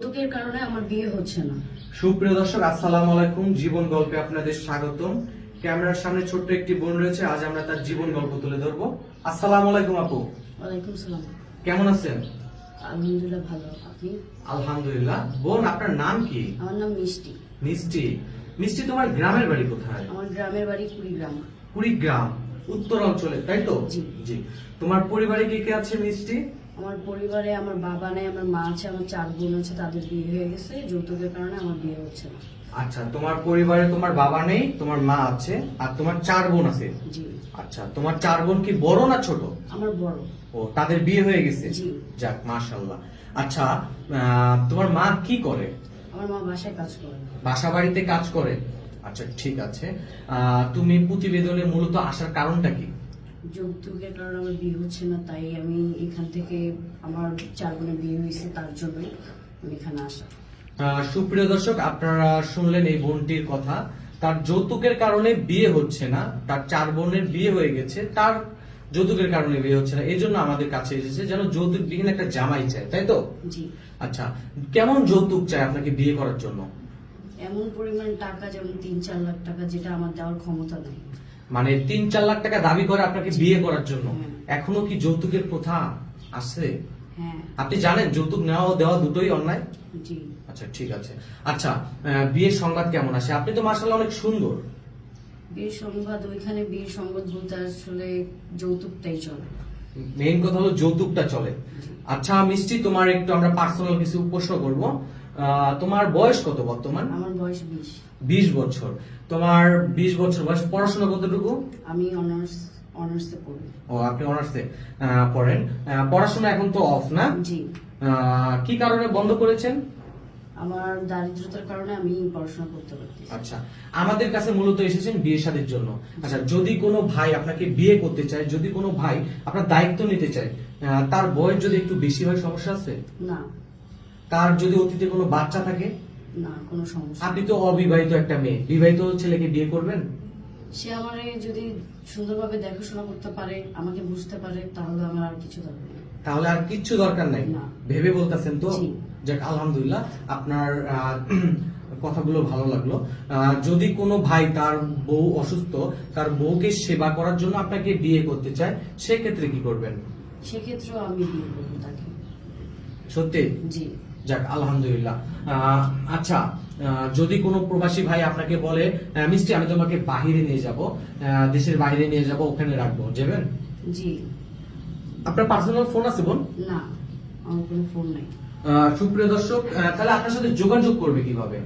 যৌতুকের কারণে আমার বিয়ে হচ্ছে না। সুপ্রিয় দর্শক, আসসালামু আলাইকুম। জীবন গল্পে আপনাদের স্বাগতম। ক্যামেরার সামনে ছোট্ট একটি বোন রয়েছে, আজ আমরা তার জীবন গল্প তুলে ধরবো। আসসালামু আলাইকুম আপু, ওয়ালাইকুম সালাম। কেমন আছেন? আলহামদুলিল্লাহ ভালো, আপনি? আলহামদুলিল্লাহ। বোন, আপনার নাম কি? আমার নাম মিষ্টি। মিষ্টি। মিষ্টি, তোমার গ্রামের বাড়ি কোথায়? আমার গ্রামের বাড়ি কুড়িগ্রাম। কুড়িগ্রাম, উত্তর অঞ্চলে, তাই তো? জি। জি। তোমার পরিবারে কে কে আছে মিষ্টি? আমার পরিবারে আমার বাবা নেই, আমার মা আছে, আমার 4 বোন আছে, তাদের বিয়ে হয়ে গেছে। যৌতুকের কারণে আমার বিয়ে হচ্ছে না। আচ্ছা, তোমার পরিবারে তোমার বাবা নেই, তোমার মা আছে, আর তোমার 4 বোন আছে। জি। আচ্ছা, তোমার 4 বোন কি বড় না ছোট? আমার বড়। ও, তাদের বিয়ে হয়ে গেছে? জি। যাক, মাশাআল্লাহ। আচ্ছা, তোমার মা কি করে? আমার মা বাসায় কাজ করে। বাসা বাড়িতে কাজ করে? আচ্ছা, ঠিক আছে। তুমি প্রতিবেদনে মূলত আসার কারণটা কি? যৌতুকের কারণে আমার বিয়ে হচ্ছে না, তাই আমি এখান থেকে, আমার 4 বোনের বিয়ে হয়েছে, তার জন্যই আমি এখানে আসা। সুপ্রিয় দর্শক, আপনারা শুনলেন এই বোনটির কথা। তার যৌতুকের কারণে বিয়ে হচ্ছে না, তার 4 বোনের বিয়ে হয়ে গেছে, তার যৌতুকের কারণে বিয়ে হচ্ছে না। এই জন্য আমাদের কাছে এসেছে, যেন যৌতুক বিহীন একটা জামাই চায়, তাই তো? জি। আচ্ছা, কেমন যৌতুক চায় আপনাকে বিয়ে করার জন্য? এমন পরিমাণ টাকা, যেমন 3-4 লাখ টাকা, যেটা আমার দেওয়ার ক্ষমতা নেই। মানে 3-4 লাখ টাকা দাবি করে আপনাকে বিয়ে করার জন্য? হ্যাঁ। এখনো কি যৌতুকের প্রথা আছে? হ্যাঁ। আপনি জানেন যৌতুক নেওয়া ও দেওয়া দুটোই অন্যায়? জি। আচ্ছা, ঠিক আছে। আচ্ছা, বিয়ের সংবাদ কেমন আসে? আপনি তো মাশাআল্লাহ অনেক সুন্দর। বিয়ের সংবাদ, ওইখানে বিয়ের সংবাদ বলতে আসলে যৌতুকটাই চলে। মেইন কথা হলো যৌতুকটা চলে। আচ্ছা মিষ্টি, তোমার একটু আমরা পার্সোনাল কিছু প্রশ্ন করব। তোমার বয়স কত বর্তমান? আমার বয়স 20। 20 বছর। তোমার 20 বছর বয়স, পড়াশোনা কতটুকু? আমি অনার্সে পড়ি। ও, আপনি অনার্সে পড়েন। পড়াশোনা এখন তো অফ না? জি। কি কারণে বন্ধ করেছেন? আমার দারিদ্রতার কারণে আমি পড়াশোনা করতে পারছি। আচ্ছা, আমাদের কাছে মূলত এসেছেন বিয়ে শাদীর জন্য। আচ্ছা, যদি কোনো ভাই আপনাকে বিয়ে করতে চায়, যদি কোনো ভাই আপনার দায়িত্ব নিতে চায়, তার বয়স যদি একটু বেশি হয়, সমস্যা আছে? না। তার যদি অতীতে কোনো বাচ্চা থাকে? না, কোনো সমস্যা আপনি নেই। তো অবিবাহিত একটা মেয়ে, বিবাহিত ছেলেকে বিয়ে করবেন? সে আমারে যদি সুন্দরভাবে দেখাশোনা করতে পারে, আমাকে বুঝতে পারে, তাহলে আমার আর কিছু দরকার নেই। তাহলে আর কিচ্ছু দরকার নাই? না। ভেবে বলতেছেন তো? জি। যাক, আলহামদুলিল্লাহ, আপনার কথাগুলো ভালো লাগলো। যদি কোনো ভাই তার বউ অসুস্থ, তার বউকে সেবা করার জন্য আপনাকে বিয়ে করতে চায়, সেক্ষেত্রে কি করবেন? সেক্ষেত্রেও আমি বিয়ে করবো তাকে। সত্যি? জি। যাক, আলহামদুলিল্লাহ। আচ্ছা, যদি কোনো প্রবাসী ভাই আপনাকে বলে, মিষ্টি আমি তোমাকে বাহিরে নিয়ে যাব, দেশের বাইরে নিয়ে যাব, ওখানে রাখবো, যাবেন? জি। আপনার পার্সোনাল ফোন আছে বোন? না, আমার কোনো ফোন নাই। সুপ্রিয় দর্শক, তাহলে আপনার সাথে যোগাযোগ করবে কিভাবে?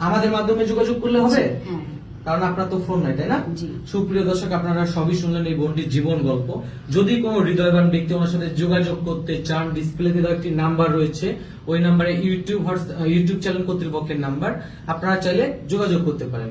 আমাদের মাধ্যমে যোগাযোগ করলে হবে? হ্যাঁ। কারণ আপনার তো ফোন নাই, তাই না? জি। সুপ্রিয় দর্শক, আপনারা সবই শুনলেন এই বোনটির জীবন গল্প। যদি কোনো হৃদয়বান ব্যক্তি ওনার সাথে যোগাযোগ করতে চান, ডিসপ্লেতে দেওয়া একটি নাম্বার রয়েছে, ওই নাম্বারে ইউটিউব চ্যানেল কর্তৃপক্ষের নাম্বার, আপনারা চাইলে যোগাযোগ করতে পারেন।